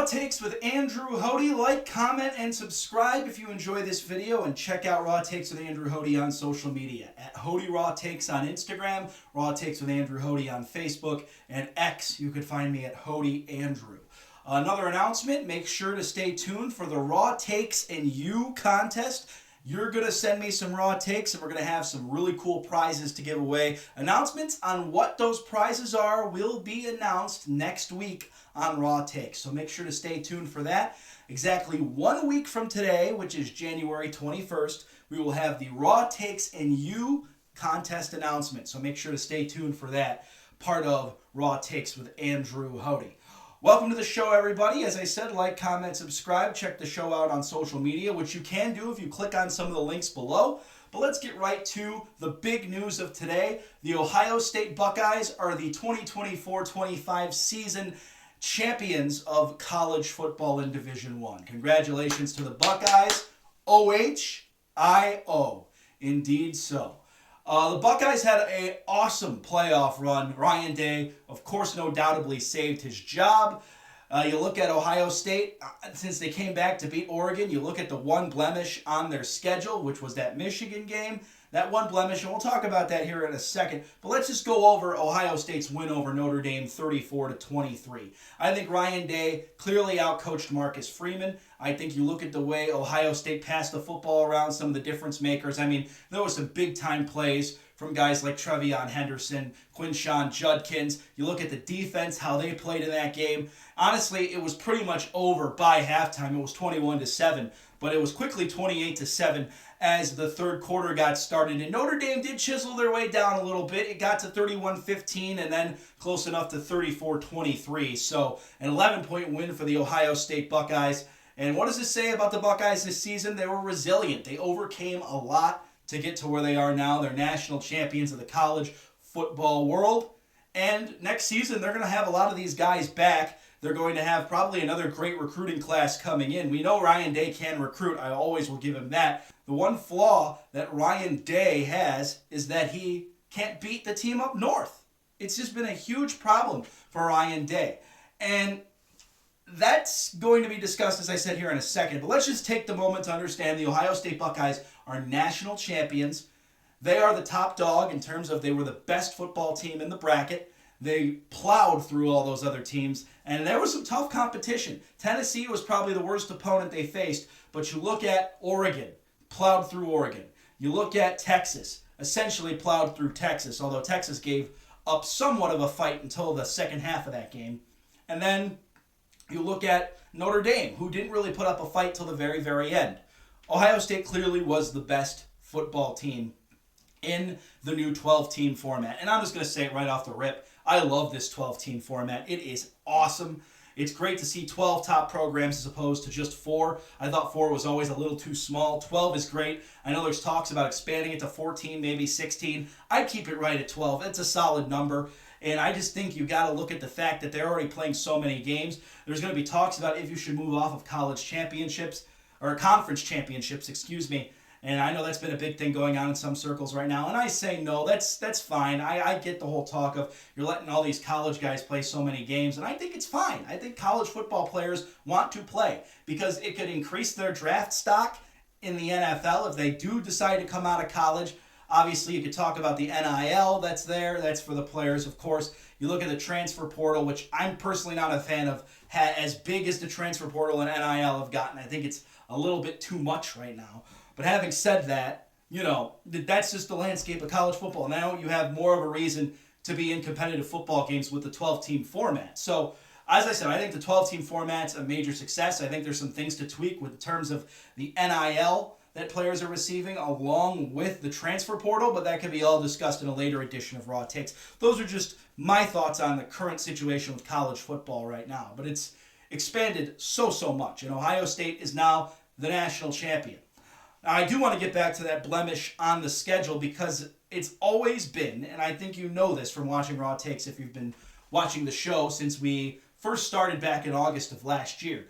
Takes with Andrew Hoty. Like, comment, and subscribe if you enjoy this video, and check out Raw Takes with Andrew Hoty on social media at Hoty Raw Takes on Instagram, Raw Takes with Andrew Hoty on Facebook, and X. You can find me at Hoty Andrew. Another announcement, make sure to stay tuned for the Raw Takes and You contest. You're going to send me some Raw Takes, and we're going to have some really cool prizes to give away. Announcements on what those prizes are will be announced next week on Raw Takes, so make sure to stay tuned for that. Exactly 1 week from today, which is January 21st, we will have the Raw Takes and You contest announcement, so make sure to stay tuned for that, part of Raw Takes with Andrew Hoty. Welcome to the show, everybody. As I said, like, comment, subscribe. Check the show out on social media, which you can do if you click on some of the links below. But let's get right to the big news of today. The Ohio State Buckeyes are the 2024-25 season champions of college football in Division I. Congratulations to the Buckeyes. OHIO. Indeed so. The Buckeyes had an awesome playoff run. Ryan Day, of course, no doubtably saved his job. You look at Ohio State, since they came back to beat Oregon, you look at the one blemish on their schedule, which was that Michigan game. That one blemish, and we'll talk about that here in a second. But let's just go over Ohio State's win over Notre Dame 34-23. I think Ryan Day clearly outcoached Marcus Freeman. I think you look at the way Ohio State passed the football around, some of the difference makers. I mean, there was some big-time plays from guys like Trevion Henderson, Quinshon Judkins. You look at the defense, how they played in that game. Honestly, it was pretty much over by halftime. It was 21-7, but it was quickly 28-7 as the third quarter got started. And Notre Dame did chisel their way down a little bit. It got to 31-15 and then close enough to 34-23. So an 11-point win for the Ohio State Buckeyes. And what does this say about the Buckeyes this season? They were resilient. They overcame a lot to get to where they are now. They're national champions of the college football world. And next season, they're going to have a lot of these guys back. They're going to have probably another great recruiting class coming in. We know Ryan Day can recruit. I always will give him that. The one flaw that Ryan Day has is that he can't beat the team up north. It's just been a huge problem for Ryan Day. And that's going to be discussed, as I said, here in a second. But let's just take the moment to understand the Ohio State Buckeyes are national champions. They are the top dog in terms of they were the best football team in the bracket. They plowed through all those other teams, and there was some tough competition. Tennessee was probably the worst opponent they faced, but you look at Oregon, plowed through Oregon. You look at Texas, essentially plowed through Texas, although Texas gave up somewhat of a fight until the second half of that game. And then you look at Notre Dame, who didn't really put up a fight till the very, very end. Ohio State clearly was the best football team in the new 12-team format. And I'm just going to say it right off the rip. I love this 12-team format. It is awesome. It's great to see 12 top programs as opposed to just 4. I thought 4 was always a little too small. 12 is great. I know there's talks about expanding it to 14, maybe 16. I'd keep it right at 12. It's a solid number. And I just think you got to look at the fact that they're already playing so many games. There's going to be talks about if you should move off of college championships, or conference championships, excuse me. And I know that's been a big thing going on in some circles right now. And I say no, that's fine. I get the whole talk of you're letting all these college guys play so many games. And I think it's fine. I think college football players want to play because it could increase their draft stock in the NFL if they do decide to come out of college. Obviously, you could talk about the NIL that's there. That's for the players, of course. You look at the transfer portal, which I'm personally not a fan of, as big as the transfer portal and NIL have gotten. I think it's a little bit too much right now. But having said that, you know, that's just the landscape of college football. Now you have more of a reason to be in competitive football games with the 12-team format. So, as I said, I think the 12-team format's a major success. I think there's some things to tweak with terms of the NIL that players are receiving along with the transfer portal, but that can be all discussed in a later edition of Raw Takes. Those are just my thoughts on the current situation with college football right now. But it's expanded so much, and Ohio State is now the national champion. Now, I do want to get back to that blemish on the schedule because it's always been, and I think you know this from watching Raw Takes if you've been watching the show since we first started back in August of last year.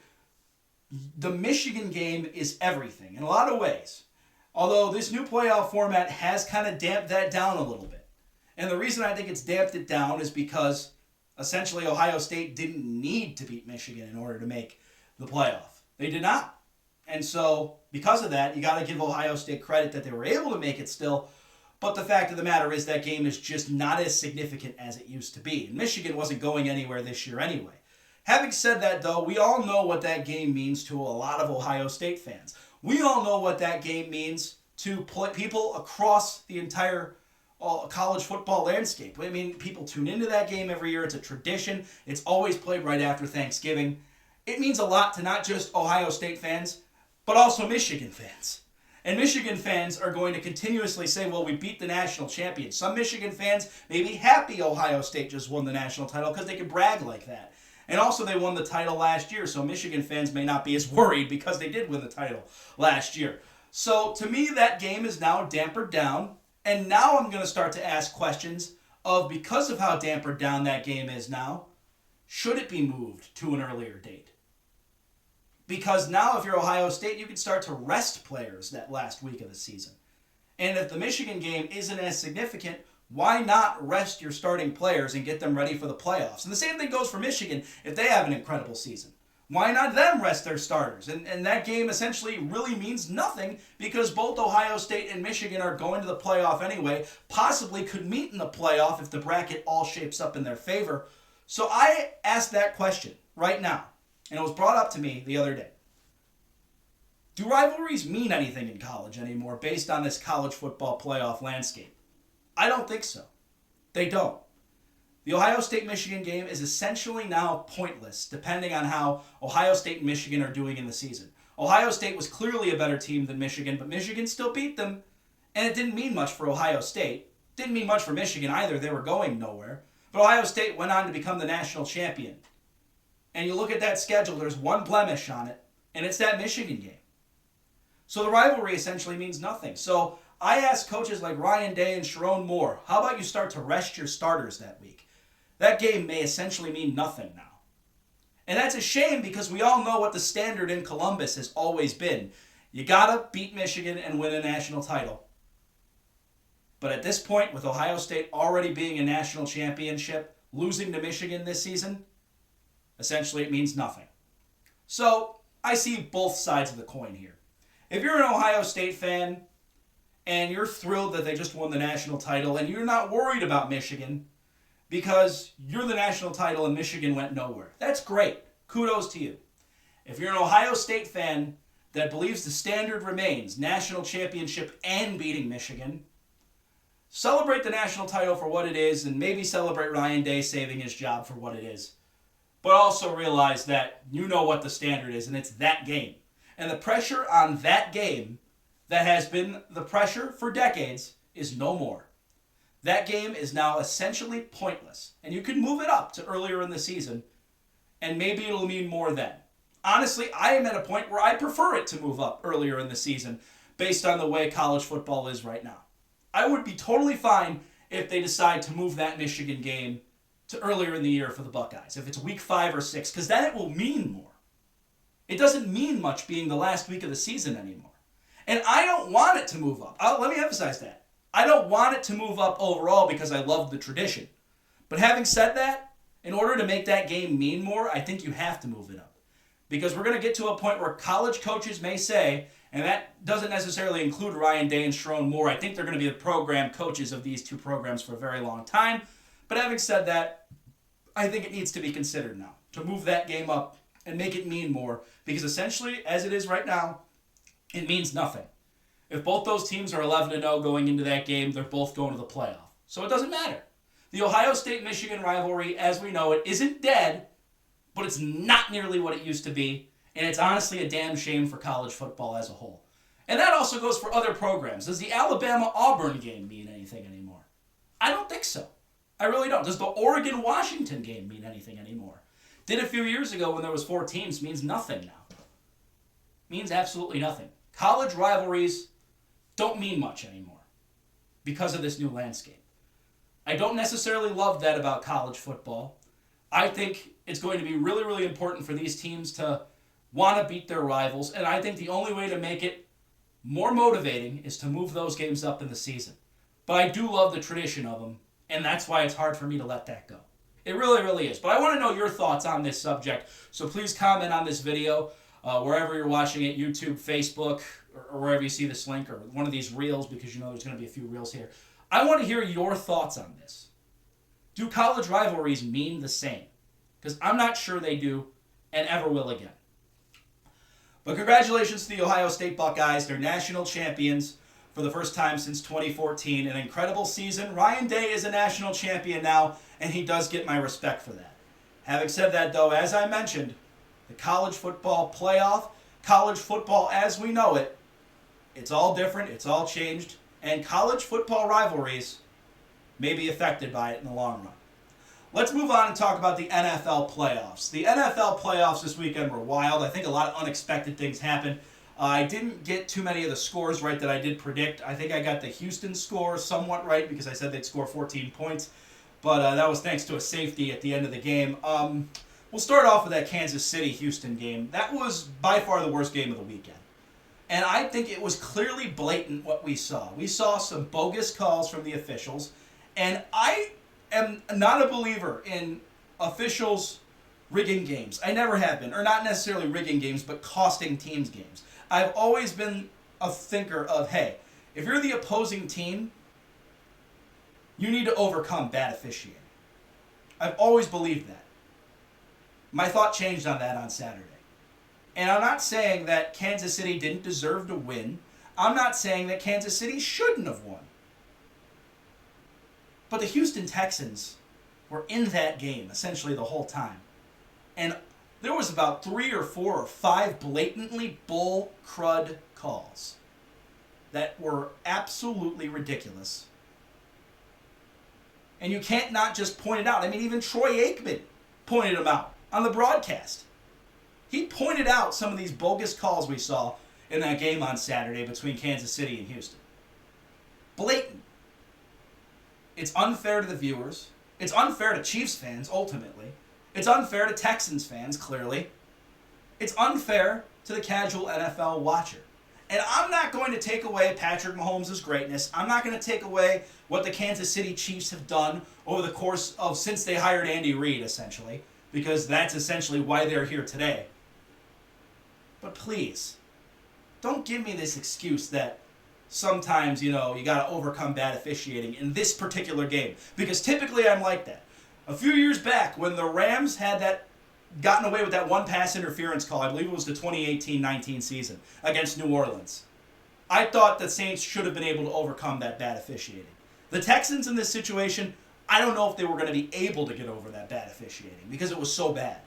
The Michigan game is everything in a lot of ways. Although this new playoff format has kind of damped that down a little bit. And the reason I think it's damped it down is because essentially Ohio State didn't need to beat Michigan in order to make the playoff. They did not. And so, because of that, you got to give Ohio State credit that they were able to make it still. But the fact of the matter is that game is just not as significant as it used to be. And Michigan wasn't going anywhere this year anyway. Having said that, though, we all know what that game means to a lot of Ohio State fans. We all know what that game means to people across the entire college football landscape. I mean, people tune into that game every year. It's a tradition. It's always played right after Thanksgiving. It means a lot to not just Ohio State fans, but also Michigan fans. And Michigan fans are going to continuously say, well, we beat the national champion. Some Michigan fans may be happy Ohio State just won the national title because they can brag like that. And also they won the title last year, so Michigan fans may not be as worried because they did win the title last year. So to me, that game is now dampered down. And now I'm going to start to ask questions of, because of how dampered down that game is now, should it be moved to an earlier date? Because now if you're Ohio State, you can start to rest players that last week of the season. And if the Michigan game isn't as significant, why not rest your starting players and get them ready for the playoffs? And the same thing goes for Michigan if they have an incredible season. Why not them rest their starters? And that game essentially really means nothing because both Ohio State and Michigan are going to the playoff anyway, possibly could meet in the playoff if the bracket all shapes up in their favor. So I asked that question right now, and it was brought up to me the other day. Do rivalries mean anything in college anymore based on this college football playoff landscape? I don't think so. They don't. The Ohio State-Michigan game is essentially now pointless, depending on how Ohio State and Michigan are doing in the season. Ohio State was clearly a better team than Michigan, but Michigan still beat them, and it didn't mean much for Ohio State. Didn't mean much for Michigan either. They were going nowhere. But Ohio State went on to become the national champion. And you look at that schedule, there's one blemish on it, and it's that Michigan game. So the rivalry essentially means nothing. So I asked coaches like Ryan Day and Sharon Moore, how about you start to rest your starters that week? That game may essentially mean nothing now. And that's a shame because we all know what the standard in Columbus has always been. You gotta beat Michigan and win a national title. But at this point, with Ohio State already being a national championship, losing to Michigan this season, essentially it means nothing. So I see both sides of the coin here. If you're an Ohio State fan and you're thrilled that they just won the national title and you're not worried about Michigan, because you're the national title and Michigan went nowhere. That's great. Kudos to you. If you're an Ohio State fan that believes the standard remains national championship and beating Michigan, celebrate the national title for what it is and maybe celebrate Ryan Day saving his job for what it is. But also realize that you know what the standard is and it's that game. And the pressure on that game that has been the pressure for decades is no more. That game is now essentially pointless. And you can move it up to earlier in the season, and maybe it'll mean more then. Honestly, I am at a point where I prefer it to move up earlier in the season based on the way college football is right now. I would be totally fine if they decide to move that Michigan game to earlier in the year for the Buckeyes, if it's week 5 or 6, because then it will mean more. It doesn't mean much being the last week of the season anymore. And I don't want it to move up. Let me emphasize that. I don't want it to move up overall because I love the tradition. But having said that, in order to make that game mean more, I think you have to move it up. Because we're going to get to a point where college coaches may say, and that doesn't necessarily include Ryan Day and Sharon Moore. I think they're going to be the program coaches of these two programs for a very long time. But having said that, I think it needs to be considered now to move that game up and make it mean more. Because essentially, as it is right now, it means nothing. If both those teams are 11-0 going into that game, they're both going to the playoff. So it doesn't matter. The Ohio State-Michigan rivalry, as we know it, isn't dead, but it's not nearly what it used to be, and it's honestly a damn shame for college football as a whole. And that also goes for other programs. Does the Alabama-Auburn game mean anything anymore? I don't think so. I really don't. Does the Oregon-Washington game mean anything anymore? Did a few years ago when there was 4 teams, means nothing now. Means absolutely nothing. College rivalries don't mean much anymore because of this new landscape. I don't necessarily love that about college football. I think it's going to be really, really important for these teams to want to beat their rivals, and I think the only way to make it more motivating is to move those games up in the season. But I do love the tradition of them, and that's why it's hard for me to let that go. It really, really is. But I want to know your thoughts on this subject. So please comment on this video, wherever you're watching it, YouTube, Facebook, or wherever you see this link, or one of these reels, because you know there's going to be a few reels here. I want to hear your thoughts on this. Do college rivalries mean the same? Because I'm not sure they do, and ever will again. But congratulations to the Ohio State Buckeyes. They're national champions for the first time since 2014. An incredible season. Ryan Day is a national champion now, and he does get my respect for that. Having said that, though, as I mentioned, the college football playoff, college football as we know it, it's all different, it's all changed, and college football rivalries may be affected by it in the long run. Let's move on and talk about the NFL playoffs. The NFL playoffs this weekend were wild. I think a lot of unexpected things happened. I didn't get too many of the scores right that I did predict. I think I got the Houston score somewhat right because I said they'd score 14 points. But that was thanks to a safety at the end of the game. We'll start off with that Kansas City-Houston game. That was by far the worst game of the weekend. And I think it was clearly blatant what we saw. We saw some bogus calls from the officials. And I am not a believer in officials rigging games. I never have been. Or not necessarily rigging games, but costing teams games. I've always been a thinker of, hey, if you're the opposing team, you need to overcome bad officiating. I've always believed that. My thought changed on that on Saturday. And I'm not saying that Kansas City didn't deserve to win. I'm not saying that Kansas City shouldn't have won. But the Houston Texans were in that game essentially the whole time. And there was about 3 or 4 or 5 blatantly bull crud calls that were absolutely ridiculous. And you can't not just point it out. I mean, even Troy Aikman pointed them out on the broadcast. He pointed out some of these bogus calls we saw in that game on Saturday between Kansas City and Houston. Blatant. It's unfair to the viewers. It's unfair to Chiefs fans, ultimately. It's unfair to Texans fans, clearly. It's unfair to the casual NFL watcher. And I'm not going to take away Patrick Mahomes' greatness. I'm not going to take away what the Kansas City Chiefs have done over the course of since they hired Andy Reid, essentially, because that's essentially why they're here today. But please, don't give me this excuse that sometimes, you got to overcome bad officiating in this particular game. Because typically I'm like that. A few years back, when the Rams had gotten away with that one pass interference call, I believe it was the 2018-19 season, against New Orleans, I thought the Saints should have been able to overcome that bad officiating. The Texans in this situation, I don't know if they were going to be able to get over that bad officiating because it was so bad.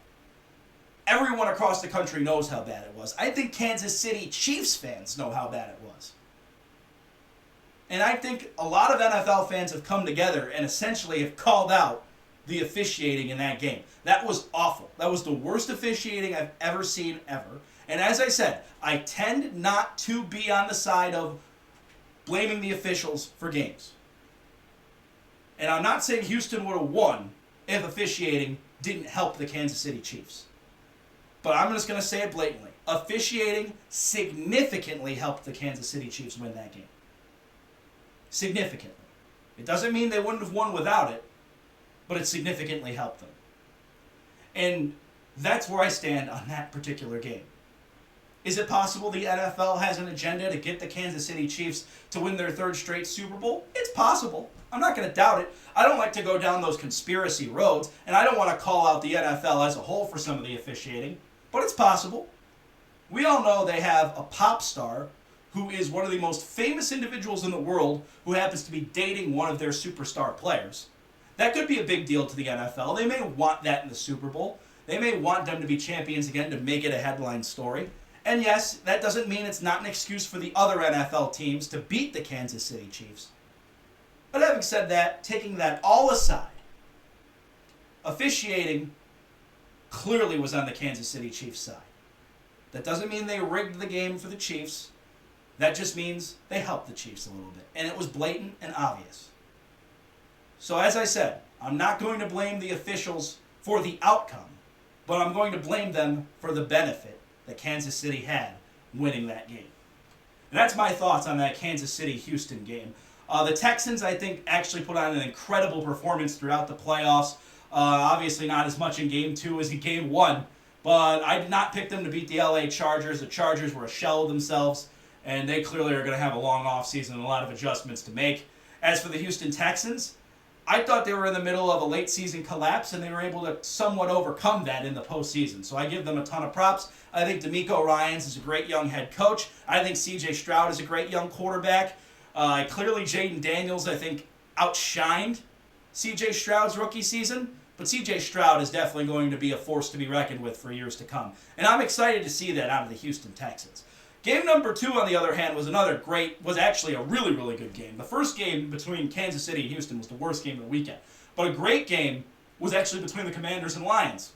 Everyone across the country knows how bad it was. I think Kansas City Chiefs fans know how bad it was. And I think a lot of NFL fans have come together and essentially have called out the officiating in that game. That was awful. That was the worst officiating I've ever seen ever. And as I said, I tend not to be on the side of blaming the officials for games. And I'm not saying Houston would have won if officiating didn't help the Kansas City Chiefs. But I'm just going to say it blatantly. Officiating significantly helped the Kansas City Chiefs win that game. Significantly. It doesn't mean they wouldn't have won without it, but it significantly helped them. And that's where I stand on that particular game. Is it possible the NFL has an agenda to get the Kansas City Chiefs to win their 3rd straight Super Bowl? It's possible. I'm not going to doubt it. I don't like to go down those conspiracy roads, and I don't want to call out the NFL as a whole for some of the officiating, but it's possible. We all know they have a pop star who is one of the most famous individuals in the world who happens to be dating one of their superstar players. That could be a big deal to the NFL. They may want that in the Super Bowl. They may want them to be champions again to make it a headline story. And yes, that doesn't mean it's not an excuse for the other NFL teams to beat the Kansas City Chiefs. But having said that, taking that all aside, officiating clearly was on the Kansas City Chiefs side. That doesn't mean they rigged the game for the Chiefs. That just means they helped the Chiefs a little bit. And it was blatant and obvious. So as I said, I'm not going to blame the officials for the outcome, but I'm going to blame them for the benefit that Kansas City had winning that game. And that's my thoughts on that Kansas City-Houston game. The Texans, I think, actually put on an incredible performance throughout the playoffs. Obviously not as much in Game 2 as in Game 1. But I did not pick them to beat the LA Chargers. The Chargers were a shell of themselves, and they clearly are going to have a long offseason and a lot of adjustments to make. As for the Houston Texans, I thought they were in the middle of a late season collapse, and they were able to somewhat overcome that in the postseason. So I give them a ton of props. I think DeMeco Ryans is a great young head coach. I think C.J. Stroud is a great young quarterback. Clearly, Jaden Daniels, I think, outshined C.J. Stroud's rookie season. But C.J. Stroud is definitely going to be a force to be reckoned with for years to come. And I'm excited to see that out of the Houston Texans. Game number 2, on the other hand, was actually a really, really good game. The first game between Kansas City and Houston was the worst game of the weekend. But a great game was actually between the Commanders and Lions.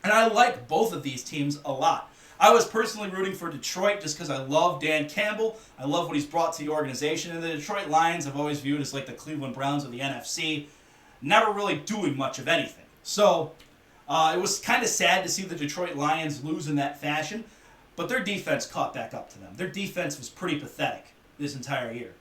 And I like both of these teams a lot. I was personally rooting for Detroit just because I love Dan Campbell. I love what he's brought to the organization. And the Detroit Lions I've always viewed as like the Cleveland Browns of the NFC. Never really doing much of anything. So it was kind of sad to see the Detroit Lions lose in that fashion, but their defense caught back up to them. Their defense was pretty pathetic this entire year.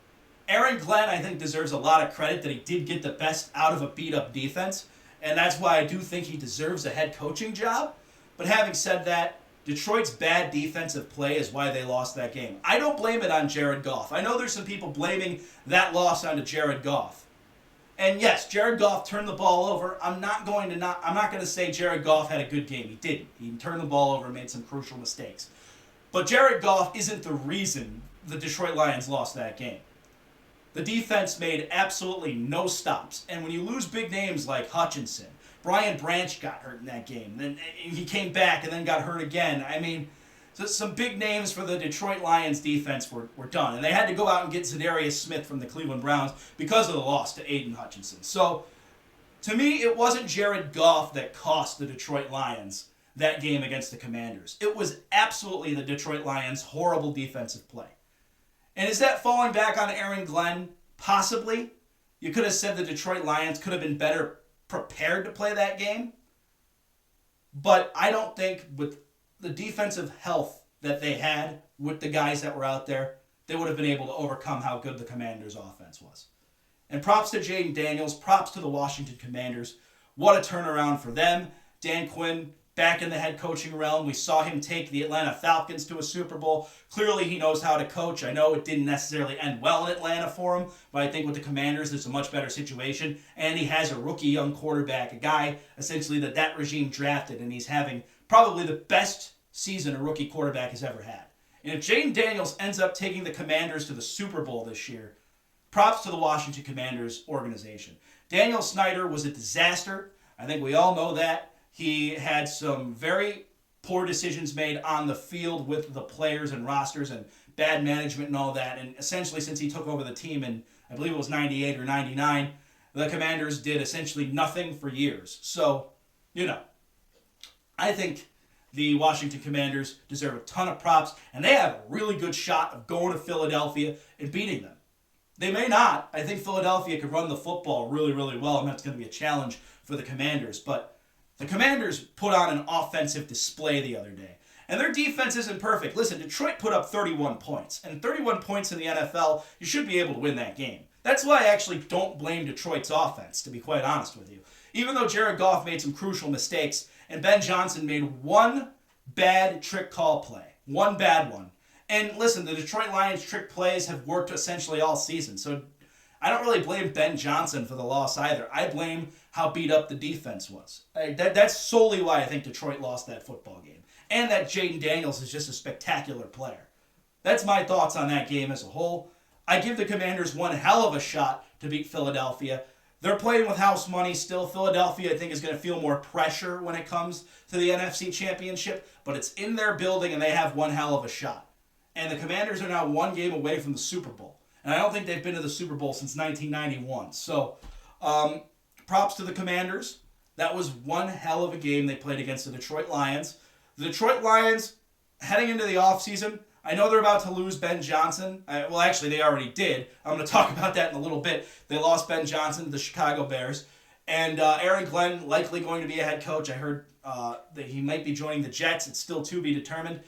Aaron Glenn, I think, deserves a lot of credit that he did get the best out of a beat-up defense, and that's why I do think he deserves a head coaching job. But having said that, Detroit's bad defensive play is why they lost that game. I don't blame it on Jared Goff. I know there's some people blaming that loss onto Jared Goff. And yes, Jared Goff turned the ball over. I'm not going to say Jared Goff had a good game. He didn't. He turned the ball over and made some crucial mistakes. But Jared Goff isn't the reason the Detroit Lions lost that game. The defense made absolutely no stops. And when you lose big names like Hutchinson, Brian Branch got hurt in that game. Then he came back and then got hurt again. I mean, so some big names for the Detroit Lions defense were done. And they had to go out and get Zadarius Smith from the Cleveland Browns because of the loss to Aiden Hutchinson. So, to me, it wasn't Jared Goff that cost the Detroit Lions that game against the Commanders. It was absolutely the Detroit Lions' horrible defensive play. And is that falling back on Aaron Glenn? Possibly. You could have said the Detroit Lions could have been better prepared to play that game. But I don't think with the defensive health that they had with the guys that were out there, they would have been able to overcome how good the Commanders' offense was. And props to Jaden Daniels, props to the Washington Commanders. What a turnaround for them. Dan Quinn back in the head coaching realm. We saw him take the Atlanta Falcons to a Super Bowl. Clearly he knows how to coach. I know it didn't necessarily end well in Atlanta for him, but I think with the Commanders it's a much better situation. And he has a rookie young quarterback, a guy essentially that regime drafted, and he's having probably the best season a rookie quarterback has ever had. And if Jaden Daniels ends up taking the Commanders to the Super Bowl this year, props to the Washington Commanders organization. Daniel Snyder was a disaster. I think we all know that. He had some very poor decisions made on the field with the players and rosters and bad management and all that. And essentially, since he took over the team in, I believe it was 98 or 99, the Commanders did essentially nothing for years. So, I think the Washington Commanders deserve a ton of props, and they have a really good shot of going to Philadelphia and beating them. They may not. I think Philadelphia could run the football really, really well, and that's going to be a challenge for the Commanders. But the Commanders put on an offensive display the other day. And their defense isn't perfect. Listen, Detroit put up 31 points. And 31 points in the NFL, you should be able to win that game. That's why I actually don't blame Detroit's offense, to be quite honest with you. Even though Jared Goff made some crucial mistakes, and Ben Johnson made one bad trick call play. One bad one. And listen, the Detroit Lions trick plays have worked essentially all season. So I don't really blame Ben Johnson for the loss either. I blame how beat up the defense was. That's solely why I think Detroit lost that football game. And that Jaden Daniels is just a spectacular player. That's my thoughts on that game as a whole. I give the Commanders one hell of a shot to beat Philadelphia. They're playing with house money still. Philadelphia, I think, is going to feel more pressure when it comes to the NFC Championship. But it's in their building, and they have one hell of a shot. And the Commanders are now one game away from the Super Bowl. And I don't think they've been to the Super Bowl since 1991. So, props to the Commanders. That was one hell of a game they played against the Detroit Lions. The Detroit Lions, heading into the offseason, I know they're about to lose Ben Johnson. Well, actually, they already did. I'm going to talk about that in a little bit. They lost Ben Johnson to the Chicago Bears. And Aaron Glenn likely going to be a head coach. I heard that he might be joining the Jets. It's still to be determined.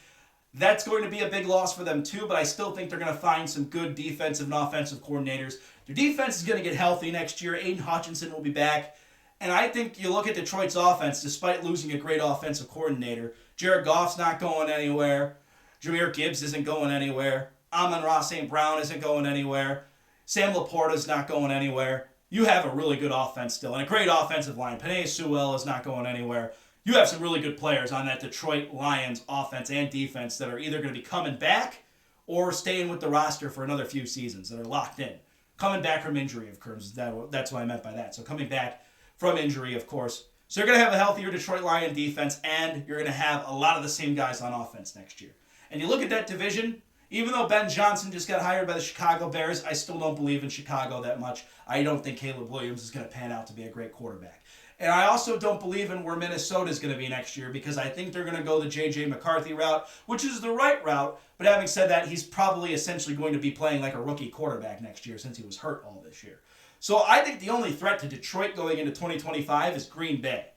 That's going to be a big loss for them too, but I still think they're going to find some good defensive and offensive coordinators. Their defense is going to get healthy next year. Aiden Hutchinson will be back. And I think you look at Detroit's offense, despite losing a great offensive coordinator, Jared Goff's not going anywhere. Jahmyr Gibbs isn't going anywhere. Amon-Ra St. Brown isn't going anywhere. Sam Laporta's not going anywhere. You have a really good offense still, and a great offensive line. Penei Sewell is not going anywhere. You have some really good players on that Detroit Lions offense and defense that are either going to be coming back or staying with the roster for another few seasons that are locked in. Coming back from injury, of course. That's what I meant by that. So coming back from injury, of course. So you're going to have a healthier Detroit Lion defense, and you're going to have a lot of the same guys on offense next year. And you look at that division, even though Ben Johnson just got hired by the Chicago Bears, I still don't believe in Chicago that much. I don't think Caleb Williams is going to pan out to be a great quarterback. And I also don't believe in where Minnesota is going to be next year because I think they're going to go the J.J. McCarthy route, which is the right route. But having said that, he's probably essentially going to be playing like a rookie quarterback next year since he was hurt all this year. So I think the only threat to Detroit going into 2025 is Green Bay.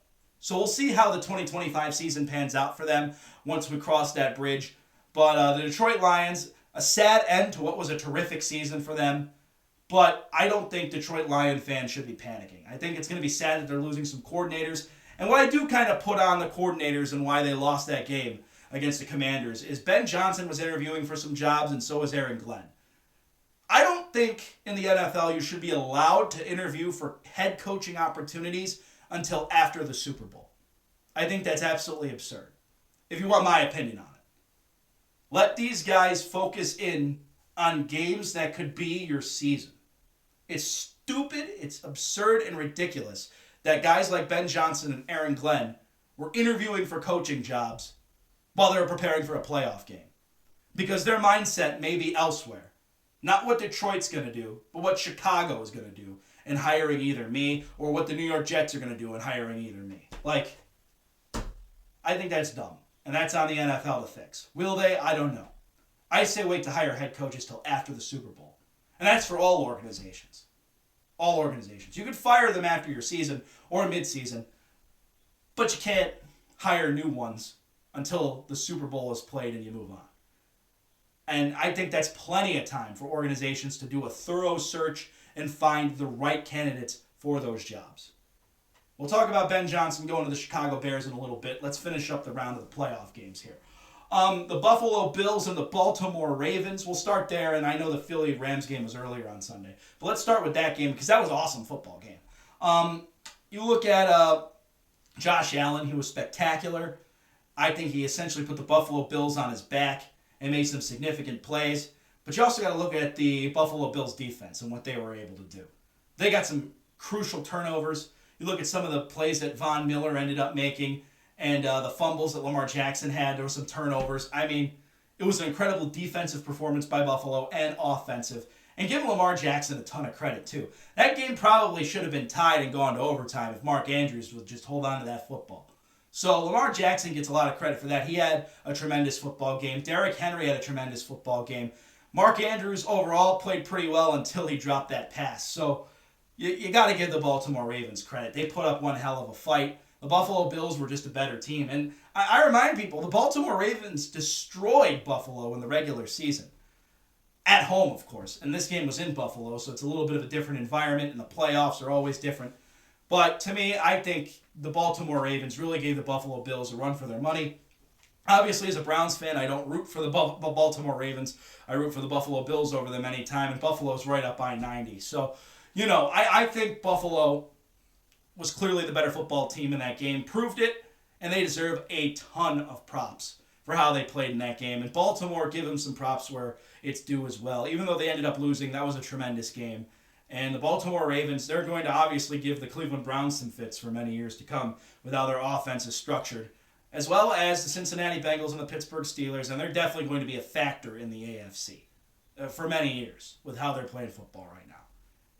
So we'll see how the 2025 season pans out for them once we cross that bridge. But the Detroit Lions, a sad end to what was a terrific season for them. But I don't think Detroit Lion fans should be panicking. I think it's going to be sad that they're losing some coordinators. And what I do kind of put on the coordinators and why they lost that game against the Commanders is Ben Johnson was interviewing for some jobs and so was Aaron Glenn. I don't think in the NFL you should be allowed to interview for head coaching opportunities until after the Super Bowl. I think that's absolutely absurd, if you want my opinion on it. Let these guys focus in on games that could be your season. It's stupid, it's absurd, and ridiculous that guys like Ben Johnson and Aaron Glenn were interviewing for coaching jobs while they were preparing for a playoff game. Because their mindset may be elsewhere. Not what Detroit's going to do, but what Chicago is going to do in hiring either me or what the New York Jets are going to do in hiring either me. Like, I think that's dumb. And that's on the NFL to fix. Will they? I don't know. I say wait to hire head coaches till after the Super Bowl. And that's for all organizations. All organizations. You could fire them after your season or mid-season, but you can't hire new ones until the Super Bowl is played and you move on. And I think that's plenty of time for organizations to do a thorough search and find the right candidates for those jobs. We'll talk about Ben Johnson going to the Chicago Bears in a little bit. Let's finish up the round of the playoff games here. The Buffalo Bills and the Baltimore Ravens. We'll start there, and I know the Philly-Rams game was earlier on Sunday. But let's start with that game because that was an awesome football game. You look at Josh Allen. He was spectacular. I think he essentially put the Buffalo Bills on his back and made some significant plays. But you also got to look at the Buffalo Bills defense and what they were able to do. They got some crucial turnovers. You look at some of the plays that Von Miller ended up making and the fumbles that Lamar Jackson had. There were some turnovers. I mean, it was an incredible defensive performance by Buffalo and offensive. And give Lamar Jackson a ton of credit, too. That game probably should have been tied and gone to overtime if Mark Andrews would just hold on to that football. So Lamar Jackson gets a lot of credit for that. He had a tremendous football game. Derrick Henry had a tremendous football game. Mark Andrews overall played pretty well until he dropped that pass. So you got to give the Baltimore Ravens credit. They put up one hell of a fight. The Buffalo Bills were just a better team. And I remind people, the Baltimore Ravens destroyed Buffalo in the regular season. At home, of course. And this game was in Buffalo, so it's a little bit of a different environment, and the playoffs are always different. But to me, I think the Baltimore Ravens really gave the Buffalo Bills a run for their money. Obviously, as a Browns fan, I don't root for the Baltimore Ravens. I root for the Buffalo Bills over them anytime, and Buffalo's right up by 90. So, I think Buffalo was clearly the better football team in that game, proved it, and they deserve a ton of props for how they played in that game. And Baltimore, give them some props where it's due as well. Even though they ended up losing, that was a tremendous game. And the Baltimore Ravens, they're going to obviously give the Cleveland Browns some fits for many years to come with how their offense is structured, as well as the Cincinnati Bengals and the Pittsburgh Steelers, and they're definitely going to be a factor in the AFC for many years with how they're playing football right now.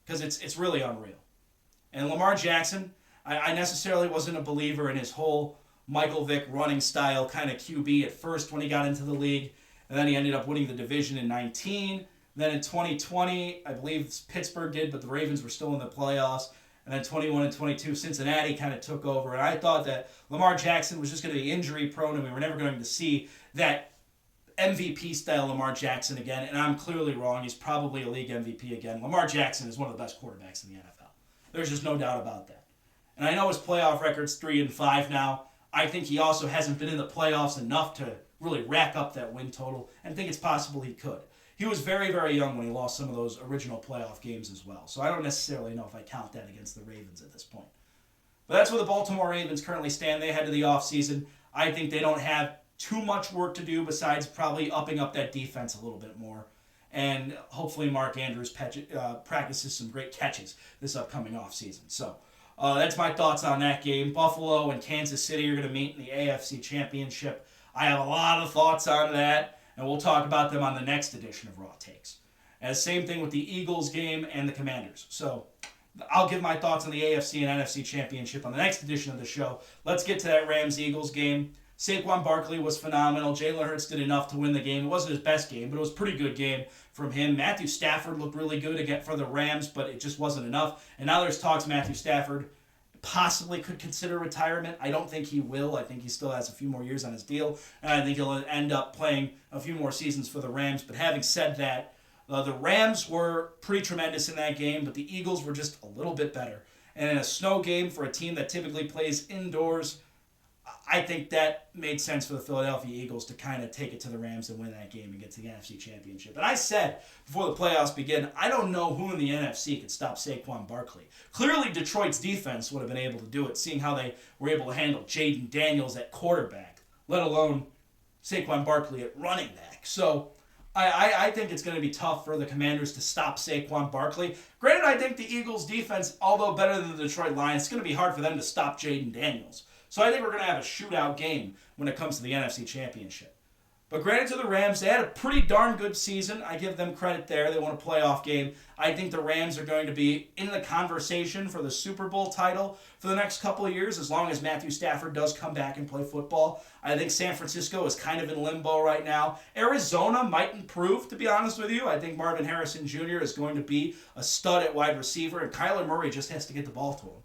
Because it's really unreal. And Lamar Jackson, I necessarily wasn't a believer in his whole Michael Vick running style kind of QB at first when he got into the league, and then he ended up winning the division in 19. Then in 2020, I believe Pittsburgh did, but the Ravens were still in the playoffs. And then 21 and 22, Cincinnati kind of took over. And I thought that Lamar Jackson was just going to be injury prone and we were never going to see that MVP-style Lamar Jackson again. And I'm clearly wrong. He's probably a league MVP again. Lamar Jackson is one of the best quarterbacks in the NFL. There's just no doubt about that. And I know his playoff record's 3-5 now. I think he also hasn't been in the playoffs enough to really rack up that win total, and I think it's possible he could. He was very, very young when he lost some of those original playoff games as well, so I don't necessarily know if I count that against the Ravens at this point. But that's where the Baltimore Ravens currently stand. They head to the offseason. I think they don't have too much work to do besides probably upping up that defense a little bit more. And hopefully Mark Andrews practices some great catches this upcoming offseason. So that's my thoughts on that game. Buffalo and Kansas City are going to meet in the AFC Championship. I have a lot of thoughts on that, and we'll talk about them on the next edition of Raw Takes. And same thing with the Eagles game and the Commanders. So I'll give my thoughts on the AFC and NFC Championship on the next edition of the show. Let's get to that Rams-Eagles game. Saquon Barkley was phenomenal. Jalen Hurts did enough to win the game. It wasn't his best game, but it was a pretty good game from him. Matthew Stafford looked really good again for the Rams, but it just wasn't enough. And now there's talks Matthew Stafford possibly could consider retirement. I don't think he will. I think he still has a few more years on his deal, and I think he'll end up playing a few more seasons for the Rams. But having said that, the Rams were pretty tremendous in that game, but the Eagles were just a little bit better. And in a snow game for a team that typically plays indoors, I think that made sense for the Philadelphia Eagles to kind of take it to the Rams and win that game and get to the NFC Championship. And I said before the playoffs begin, I don't know who in the NFC could stop Saquon Barkley. Clearly, Detroit's defense would have been able to do it, seeing how they were able to handle Jaden Daniels at quarterback, let alone Saquon Barkley at running back. So I think it's going to be tough for the Commanders to stop Saquon Barkley. Granted, I think the Eagles' defense, although better than the Detroit Lions, it's going to be hard for them to stop Jaden Daniels. So I think we're going to have a shootout game when it comes to the NFC Championship. But granted to the Rams, they had a pretty darn good season. I give them credit there. They won a playoff game. I think the Rams are going to be in the conversation for the Super Bowl title for the next couple of years, as long as Matthew Stafford does come back and play football. I think San Francisco is kind of in limbo right now. Arizona might improve, to be honest with you. I think Marvin Harrison Jr. is going to be a stud at wide receiver, and Kyler Murray just has to get the ball to him.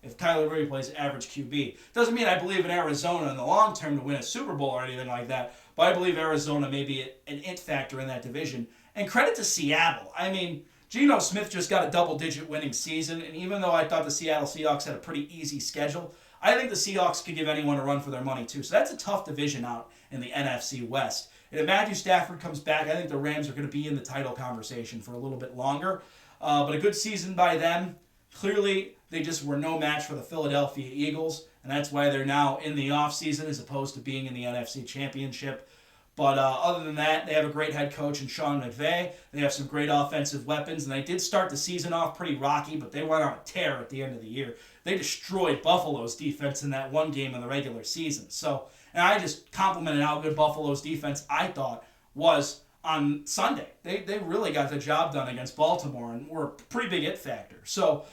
If Kyler Murray plays average QB. Doesn't mean I believe in Arizona in the long term to win a Super Bowl or anything like that, but I believe Arizona may be an it factor in that division. And credit to Seattle. I mean, Geno Smith just got a double-digit winning season, and even though I thought the Seattle Seahawks had a pretty easy schedule, I think the Seahawks could give anyone a run for their money too. So that's a tough division out in the NFC West. And if Matthew Stafford comes back, I think the Rams are going to be in the title conversation for a little bit longer. But a good season by them. Clearly, they just were no match for the Philadelphia Eagles, and that's why they're now in the offseason as opposed to being in the NFC Championship. But other than that, they have a great head coach in Sean McVay. They have some great offensive weapons, and they did start the season off pretty rocky, but they went on a tear at the end of the year. They destroyed Buffalo's defense in that one game in the regular season. So, and I just complimented how good Buffalo's defense, I thought, was on Sunday. They really got the job done against Baltimore and were a pretty big it factor. So,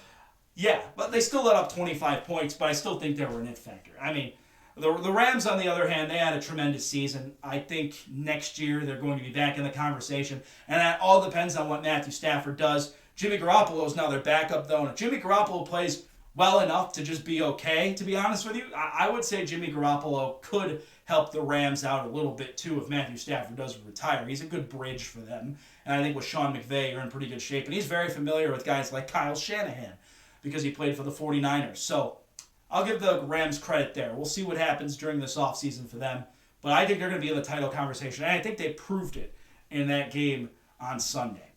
yeah, but they still let up 25 points, but I still think they were an it factor. I mean, the Rams, on the other hand, they had a tremendous season. I think next year they're going to be back in the conversation, and that all depends on what Matthew Stafford does. Jimmy Garoppolo is now their backup, though, and if Jimmy Garoppolo plays well enough to just be okay, to be honest with you, I would say Jimmy Garoppolo could help the Rams out a little bit, too, if Matthew Stafford does retire. He's a good bridge for them, and I think with Sean McVay, you're in pretty good shape, and he's very familiar with guys like Kyle Shanahan, because he played for the 49ers. So I'll give the Rams credit there. We'll see what happens during this offseason for them. But I think they're going to be in the title conversation. And I think they proved it in that game on Sunday.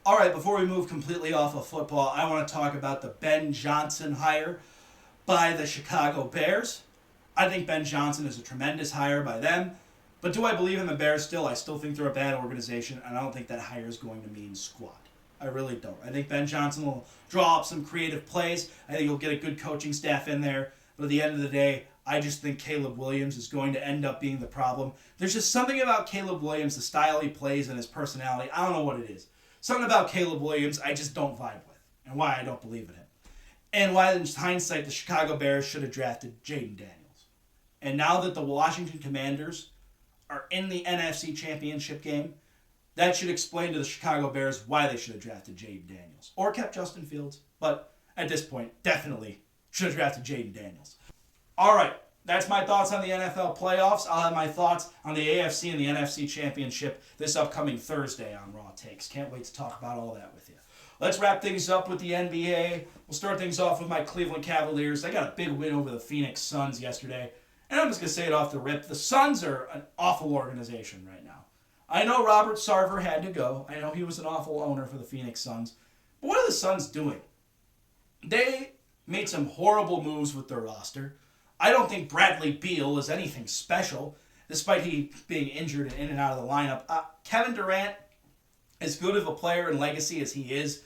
All right, before we move completely off of football, I want to talk about the Ben Johnson hire by the Chicago Bears. I think Ben Johnson is a tremendous hire by them. But do I believe in the Bears still? I still think they're a bad organization, and I don't think that hire is going to mean squat. I really don't. I think Ben Johnson will draw up some creative plays. I think he'll get a good coaching staff in there. But at the end of the day, I just think Caleb Williams is going to end up being the problem. There's just something about Caleb Williams, the style he plays and his personality. I don't know what it is. Something about Caleb Williams I just don't vibe with, and why I don't believe in him. And why, in hindsight, the Chicago Bears should have drafted Jaden Daniels. And now that the Washington Commanders are in the NFC Championship game, that should explain to the Chicago Bears why they should have drafted Jaden Daniels. Or kept Justin Fields. But at this point, definitely should have drafted Jaden Daniels. All right, that's my thoughts on the NFL playoffs. I'll have my thoughts on the AFC and the NFC Championship this upcoming Thursday on Raw Takes. Can't wait to talk about all that with you. Let's wrap things up with the NBA. We'll start things off with my Cleveland Cavaliers. They got a big win over the Phoenix Suns yesterday. And I'm just going to say it off the rip. The Suns are an awful organization right now. I know Robert Sarver had to go. I know he was an awful owner for the Phoenix Suns. But what are the Suns doing? They made some horrible moves with their roster. I don't think Bradley Beal is anything special, despite he being injured and in and out of the lineup. Kevin Durant, as good of a player and legacy as he is,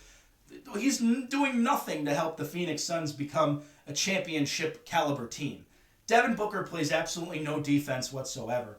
he's doing nothing to help the Phoenix Suns become a championship caliber team. Devin Booker plays absolutely no defense whatsoever.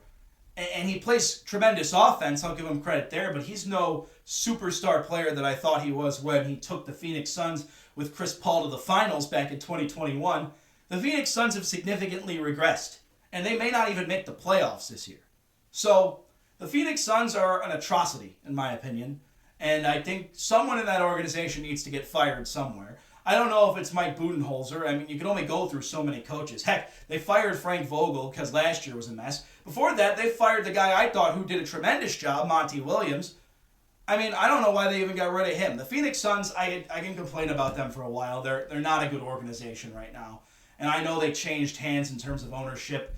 And he plays tremendous offense, I'll give him credit there, but he's no superstar player that I thought he was when he took the Phoenix Suns with Chris Paul to the finals back in 2021. The Phoenix Suns have significantly regressed, and they may not even make the playoffs this year. So, the Phoenix Suns are an atrocity, in my opinion, and I think someone in that organization needs to get fired somewhere. I don't know if it's Mike Budenholzer. I mean, you can only go through so many coaches. Heck, they fired Frank Vogel because last year was a mess. Before that, they fired the guy I thought who did a tremendous job, Monty Williams. I mean, I don't know why they even got rid of him. The Phoenix Suns, I can complain about them for a while. They're not a good organization right now. And I know they changed hands in terms of ownership.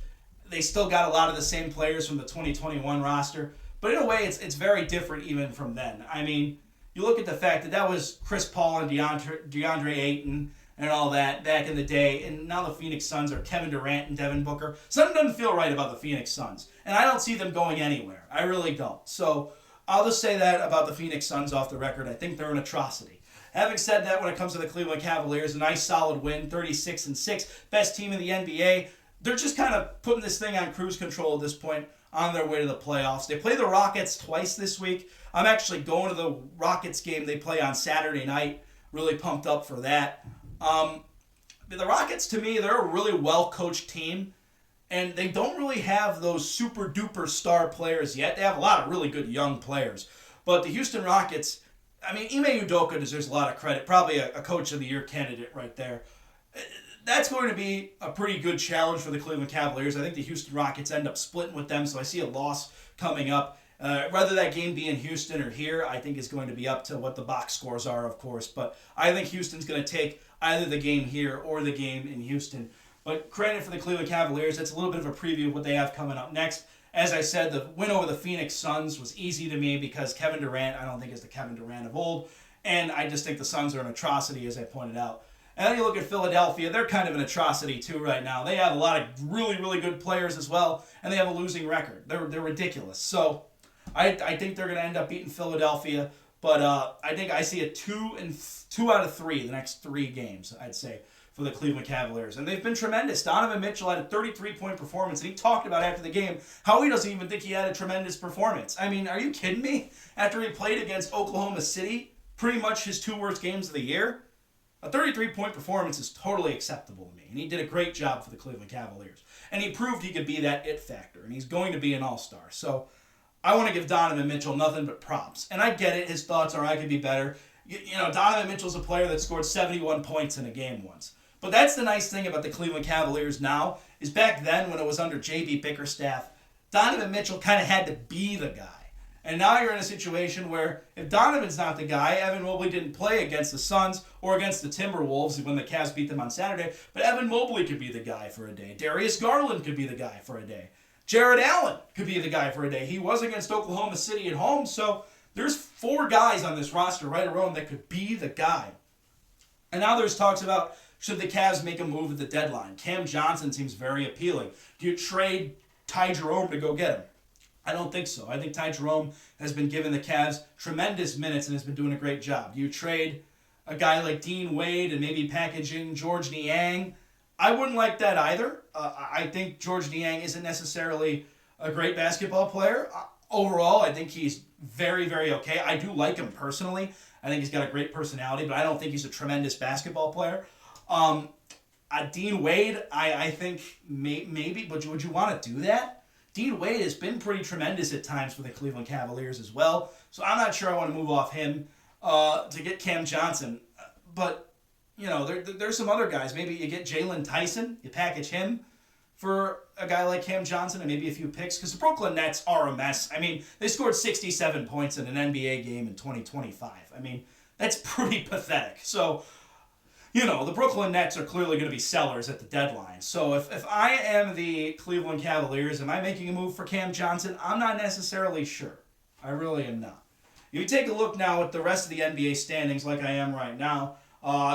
They still got a lot of the same players from the 2021 roster. But in a way, it's very different even from then. I mean, you look at the fact that was Chris Paul and DeAndre Ayton and all that back in the day, and now the Phoenix Suns are Kevin Durant and Devin Booker. Something doesn't feel right about the Phoenix Suns, and I don't see them going anywhere. I really don't. So I'll just say that about the Phoenix Suns off the record. I think they're an atrocity. Having said that, when it comes to the Cleveland Cavaliers, a nice solid win, 36-6, best team in the NBA. They're just kind of putting this thing on cruise control at this point, on their way to the playoffs. They play the Rockets twice this week. I'm actually going to the Rockets game they play on Saturday night. Really pumped up for that. The Rockets, to me, they're a really well-coached team, and they don't really have those super-duper star players yet. They have a lot of really good young players. But the Houston Rockets, I mean, Ime Udoka deserves a lot of credit. Probably a Coach of the Year candidate right there. That's going to be a pretty good challenge for the Cleveland Cavaliers. I think the Houston Rockets end up splitting with them, so I see a loss coming up. Whether that game be in Houston or here, I think is going to be up to what the box scores are, of course. But I think Houston's going to take either the game here or the game in Houston. But credit for the Cleveland Cavaliers. That's a little bit of a preview of what they have coming up next. As I said, the win over the Phoenix Suns was easy to me because Kevin Durant, I don't think is the Kevin Durant of old. And I just think the Suns are an atrocity, as I pointed out. And then you look at Philadelphia, they're kind of an atrocity too right now. They have a lot of really, really good players as well, and they have a losing record. They're ridiculous. So I think they're going to end up beating Philadelphia, but I think I see a 2 out of 3 the next 3 games, I'd say, for the Cleveland Cavaliers. And they've been tremendous. Donovan Mitchell had a 33-point performance, and he talked about after the game how he doesn't even think he had a tremendous performance. I mean, are you kidding me? After he played against Oklahoma City, pretty much his 2 worst games of the year, a 33-point performance is totally acceptable to me, and he did a great job for the Cleveland Cavaliers. And he proved he could be that it factor, and he's going to be an all-star. So I want to give Donovan Mitchell nothing but props. And I get it, his thoughts are I could be better. You know, Donovan Mitchell's a player that scored 71 points in a game once. But that's the nice thing about the Cleveland Cavaliers now, is back then when it was under J.B. Bickerstaff, Donovan Mitchell kind of had to be the guy. And now you're in a situation where if Donovan's not the guy, Evan Mobley didn't play against the Suns or against the Timberwolves when the Cavs beat them on Saturday, but Evan Mobley could be the guy for a day. Darius Garland could be the guy for a day. Jared Allen could be the guy for a day. He was against Oklahoma City at home, so there's 4 guys on this roster right around that could be the guy. And now there's talks about should the Cavs make a move at the deadline. Cam Johnson seems very appealing. Do you trade Ty Jerome to go get him? I don't think so. I think Ty Jerome has been giving the Cavs tremendous minutes and has been doing a great job. Do you trade a guy like Dean Wade and maybe package in George Niang? I wouldn't like that either. I think George Niang isn't necessarily a great basketball player. Overall, I think he's very, very okay. I do like him personally. I think he's got a great personality, but I don't think he's a tremendous basketball player. Dean Wade, I think maybe, but would you want to do that? Dean Wade has been pretty tremendous at times for the Cleveland Cavaliers as well, so I'm not sure I want to move off him to get Cam Johnson. But, you know, there's some other guys. Maybe you get Jalen Tyson, you package him for a guy like Cam Johnson and maybe a few picks, because the Brooklyn Nets are a mess. I mean, they scored 67 points in an NBA game in 2025. I mean, That's pretty pathetic. So, the Brooklyn Nets are clearly going to be sellers at the deadline. So if I am the Cleveland Cavaliers, am I making a move for Cam Johnson? I'm not necessarily sure. I really am not. You take a look now at the rest of the NBA standings like I am right now.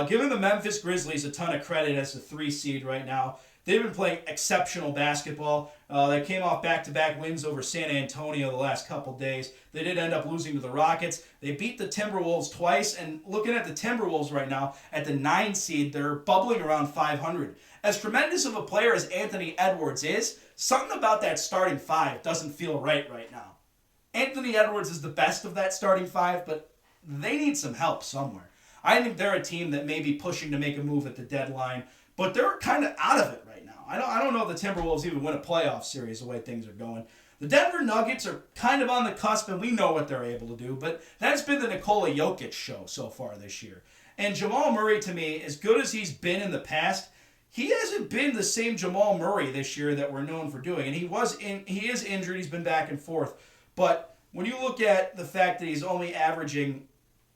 Giving the Memphis Grizzlies a ton of credit as the 3 seed right now. They've been playing exceptional basketball. They came off back-to-back wins over San Antonio the last couple days. They did end up losing to the Rockets. They beat the Timberwolves twice, and looking at the Timberwolves right now, at the 9 seed, they're bubbling around 500. As tremendous of a player as Anthony Edwards is, something about that starting 5 doesn't feel right now. Anthony Edwards is the best of that starting 5, but they need some help somewhere. I think they're a team that may be pushing to make a move at the deadline, but they're kind of out of it right now. I don't know if the Timberwolves even win a playoff series the way things are going. The Denver Nuggets are kind of on the cusp, and we know what they're able to do, but that's been the Nikola Jokic show so far this year. And Jamal Murray, to me, as good as he's been in the past, he hasn't been the same Jamal Murray this year that we're known for doing. And he is injured, he's been back and forth. But when you look at the fact that he's only averaging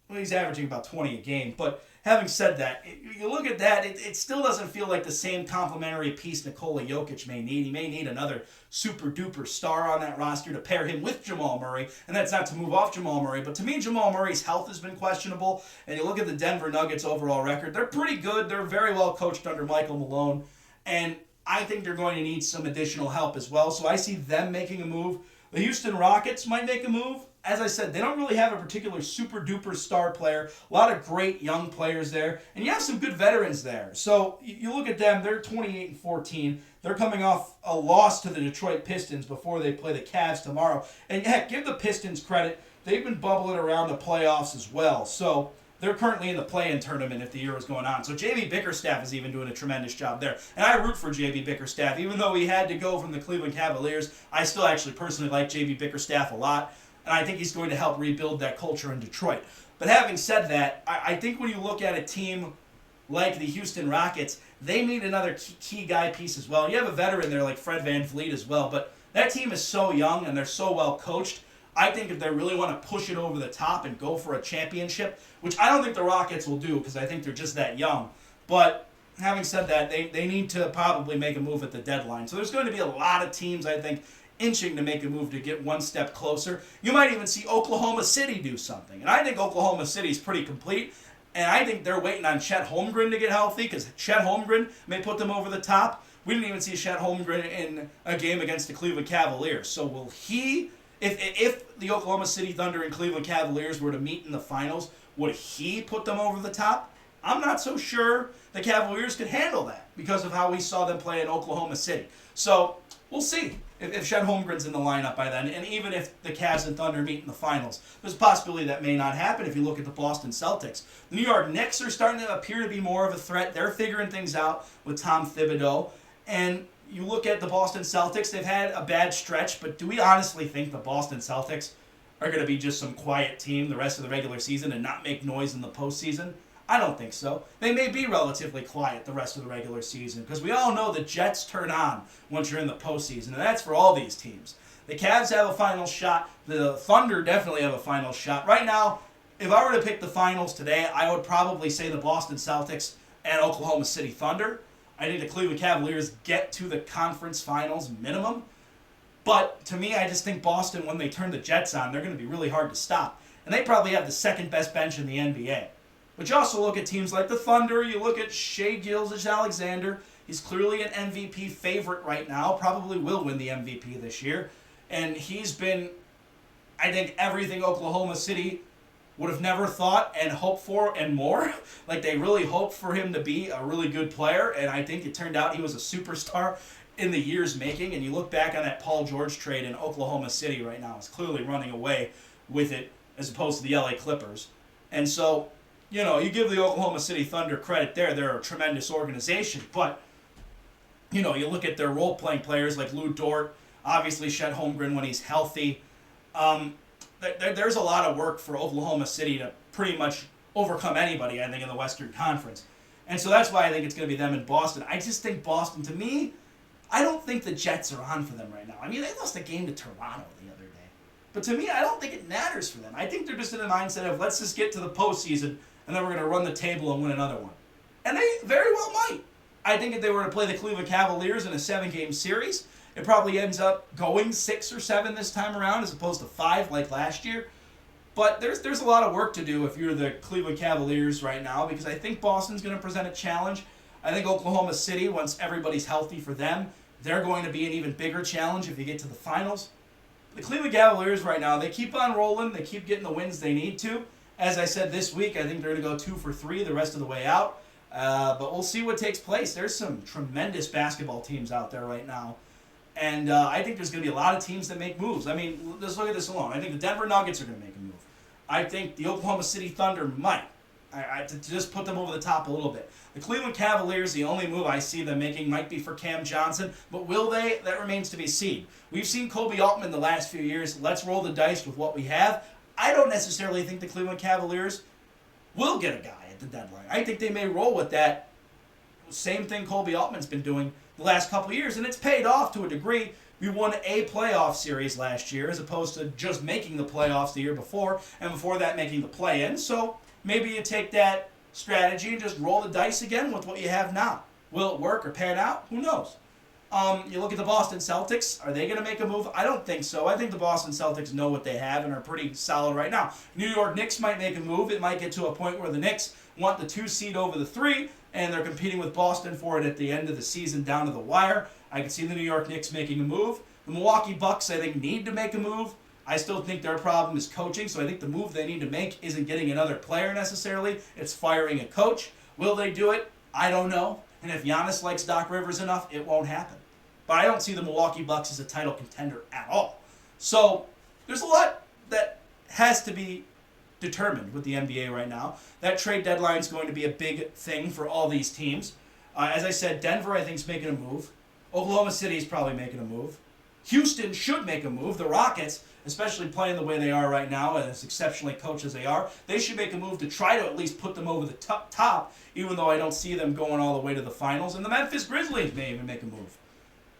about 20 a game, but having said that, you look at that, it still doesn't feel like the same complementary piece Nikola Jokic may need. He may need another super-duper star on that roster to pair him with Jamal Murray, and that's not to move off Jamal Murray, but to me, Jamal Murray's health has been questionable, and you look at the Denver Nuggets' overall record, they're pretty good. They're very well coached under Michael Malone, and I think they're going to need some additional help as well, so I see them making a move. The Houston Rockets might make a move. As I said, they don't really have a particular super-duper star player. A lot of great young players there. And you have some good veterans there. So you look at them, they're 28-14. They're coming off a loss to the Detroit Pistons before they play the Cavs tomorrow. And heck, give the Pistons credit. They've been bubbling around the playoffs as well. So they're currently in the play-in tournament if the year is going on. So J.B. Bickerstaff is even doing a tremendous job there. And I root for J.B. Bickerstaff. Even though he had to go from the Cleveland Cavaliers, I still actually personally like J.B. Bickerstaff a lot. And I think he's going to help rebuild that culture in Detroit. But having said that, I think when you look at a team like the Houston Rockets, they need another key guy piece as well. You have a veteran there like Fred VanVleet as well, but that team is so young and they're so well coached. I think if they really want to push it over the top and go for a championship, which I don't think the Rockets will do because I think they're just that young. But having said that, they need to probably make a move at the deadline. So there's going to be a lot of teams, I think, inching to make a move to get one step closer. You might even see Oklahoma City do something. And I think Oklahoma City is pretty complete. And I think they're waiting on Chet Holmgren to get healthy because Chet Holmgren may put them over the top. We didn't even see Chet Holmgren in a game against the Cleveland Cavaliers. So will he, if the Oklahoma City Thunder and Cleveland Cavaliers were to meet in the finals, would he put them over the top? I'm not so sure the Cavaliers could handle that because of how we saw them play in Oklahoma City. So we'll see if Chet Holmgren's in the lineup by then. And even if the Cavs and Thunder meet in the finals, there's a possibility that may not happen if you look at the Boston Celtics. The New York Knicks are starting to appear to be more of a threat. They're figuring things out with Tom Thibodeau. And you look at the Boston Celtics, they've had a bad stretch, but do we honestly think the Boston Celtics are going to be just some quiet team the rest of the regular season and not make noise in the postseason? I don't think so. They may be relatively quiet the rest of the regular season because we all know the Jets turn on once you're in the postseason, and that's for all these teams. The Cavs have a final shot. The Thunder definitely have a final shot. Right now, if I were to pick the finals today, I would probably say the Boston Celtics and Oklahoma City Thunder. I think the Cleveland Cavaliers get to the conference finals minimum. But to me, I just think Boston, when they turn the Jets on, they're going to be really hard to stop. And they probably have the second best bench in the NBA. But you also look at teams like the Thunder. You look at Shai Gilgeous-Alexander. He's clearly an MVP favorite right now. Probably will win the MVP this year. And he's been, I think, everything Oklahoma City would have never thought and hoped for and more. Like, they really hoped for him to be a really good player. And I think it turned out he was a superstar in the years making. And you look back on that Paul George trade in Oklahoma City right now. It's clearly running away with it as opposed to the LA Clippers. And so, you know, you give the Oklahoma City Thunder credit there. They're a tremendous organization. But, you know, you look at their role-playing players like Lou Dort, obviously Chet Holmgren when he's healthy. There's a lot of work for Oklahoma City to pretty much overcome anybody, I think, in the Western Conference. And so that's why I think it's going to be them in Boston. I just think Boston, to me, I don't think the Jets are on for them right now. I mean, they lost a game to Toronto the other day. But to me, I don't think it matters for them. I think they're just in a mindset of let's just get to the postseason and then we're going to run the table and win another one. And they very well might. I think if they were to play the Cleveland Cavaliers in a 7-game series, it probably ends up going 6 or 7 this time around as opposed to 5 like last year. But there's a lot of work to do if you're the Cleveland Cavaliers right now, because I think Boston's going to present a challenge. I think Oklahoma City, once everybody's healthy for them, they're going to be an even bigger challenge if you get to the finals. The Cleveland Cavaliers right now, they keep on rolling. They keep getting the wins they need to. As I said this week, I think they're going to go 2 for 3 the rest of the way out. But we'll see what takes place. There's some tremendous basketball teams out there right now. And I think there's going to be a lot of teams that make moves. I mean, let's look at this alone. I think the Denver Nuggets are going to make a move. I think the Oklahoma City Thunder might. To just put them over the top a little bit. The Cleveland Cavaliers, the only move I see them making might be for Cam Johnson, but will they? That remains to be seen. We've seen Kobe Altman the last few years. Let's roll the dice with what we have. I don't necessarily think the Cleveland Cavaliers will get a guy at the deadline. I think they may roll with that same thing Kobe Altman's been doing the last couple of years, and it's paid off to a degree. We won a playoff series last year as opposed to just making the playoffs the year before, and before that making the play-in. So maybe you take that strategy and just roll the dice again with what you have now. Will it work or pan out? Who knows? You look at the Boston Celtics. Are they going to make a move? I don't think so. I think the Boston Celtics know what they have and are pretty solid right now. New York Knicks might make a move. It might get to a point where the Knicks want the 2 seed over the 3, and they're competing with Boston for it at the end of the season down to the wire. I can see the New York Knicks making a move. The Milwaukee Bucks, I think, need to make a move. I still think their problem is coaching, so I think the move they need to make isn't getting another player necessarily. It's firing a coach. Will they do it? I don't know. And if Giannis likes Doc Rivers enough, it won't happen. But I don't see the Milwaukee Bucks as a title contender at all. So there's a lot that has to be determined with the NBA right now. That trade deadline is going to be a big thing for all these teams. As I said, Denver, I think, is making a move. Oklahoma City is probably making a move. Houston should make a move. The Rockets, especially playing the way they are right now and as exceptionally coached as they are, they should make a move to try to at least put them over the top, even though I don't see them going all the way to the finals. And the Memphis Grizzlies may even make a move.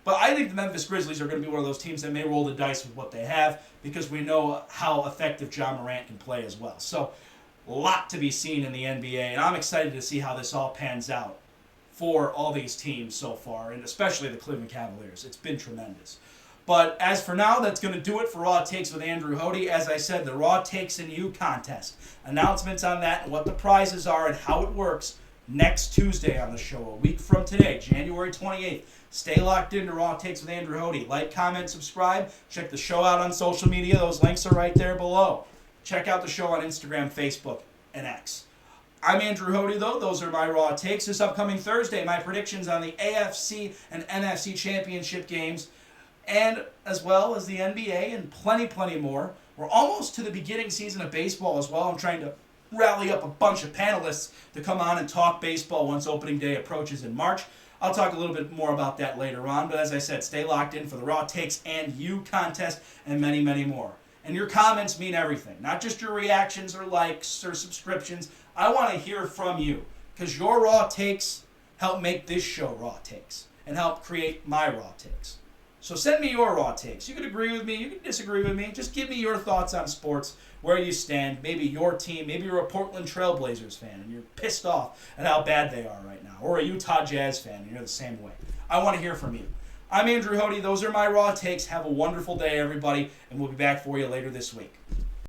But I think the Memphis Grizzlies are going to be one of those teams that may roll the dice with what they have because we know how effective John Morant can play as well. So a lot to be seen in the NBA, and I'm excited to see how this all pans out for all these teams so far, and especially the Cleveland Cavaliers. It's been tremendous. But as for now, that's going to do it for Raw Takes with Andrew Hoty. As I said, the Raw Takes and You contest. Announcements on that and what the prizes are and how it works next Tuesday on the show, a week from today, January 28th. Stay locked into Raw Takes with Andrew Hoty. Like, comment, subscribe. Check the show out on social media. Those links are right there below. Check out the show on Instagram, Facebook, and X. I'm Andrew Hoty, though. Those are my Raw Takes. This upcoming Thursday, my predictions on the AFC and NFC championship games, and as well as the NBA and plenty more. We're almost to the beginning season of baseball as well. I'm trying to rally up a bunch of panelists to come on and talk baseball once opening day approaches in March. I'll talk a little bit more about that later on, but as I said, stay locked in for the Raw Takes and You contest and many more. And your comments mean everything, not just your reactions or likes or subscriptions. I want to hear from you because your Raw Takes help make this show Raw Takes and help create my Raw Takes. So send me your Raw Takes. You can agree with me, you can disagree with me. Just give me your thoughts on sports, where you stand, maybe your team, maybe you're a Portland Trailblazers fan and you're pissed off at how bad they are right now, or a Utah Jazz fan and you're the same way. I want to hear from you. I'm Andrew Hoty. Those are my Raw Takes. Have a wonderful day, everybody, and we'll be back for you later this week.